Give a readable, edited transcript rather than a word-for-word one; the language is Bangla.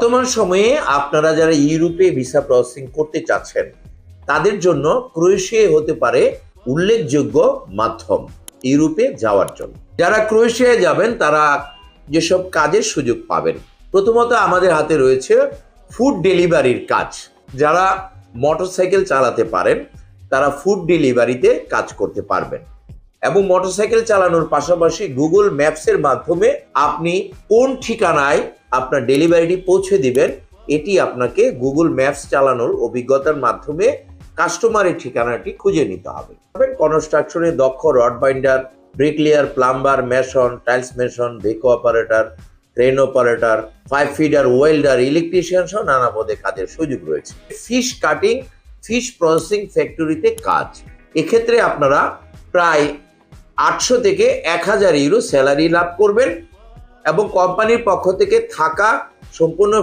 বর্তমান সময়ে আপনারা যারা ইউরোপে ভিসা প্রসেসিং করতে চাচ্ছেন তাদের জন্য ক্রোয়েশিয়া হতে পারে উল্লেখযোগ্য মাধ্যম ইউরোপে যাওয়ার জন্য। যারা ক্রোয়েশিয়ায় যাবেন তারা যেসব কাজের সুযোগ পাবেন, প্রথমত আমাদের হাতে রয়েছে ফুড ডেলিভারির কাজ। যারা মোটরসাইকেল চালাতে পারেন তারা ফুড ডেলিভারিতে কাজ করতে পারবেন এবং মোটরসাইকেল চালানোর পাশাপাশি গুগল ম্যাপসের মাধ্যমে আপনি কোন ঠিকানায় আপনার ডেলিভারিটি পৌঁছে দিবেন এটি আপনাকে গুগল ম্যাপস চালানোর অভিজ্ঞতার মাধ্যমে কাস্টমারের ঠিকানাটি খুঁজে নিতে হবে। কনস্ট্রাকশনে দক্ষ rod binder, bricklayer, plumber, mason, tiles mason, ভেকো operator, crane operator, pipe feeder, welder, electrician সহ নানা পদে কাজের সুযোগ রয়েছে। ফিশ কাটিং, ফিশ প্রসেসিং ফ্যাক্টরিতে কাজ, এক্ষেত্রে আপনারা প্রায় 800 থেকে 1000 ইউরো স্যালারি লাভ করবেন এবং কোম্পানির পক্ষ থেকে থাকা সম্পূর্ণ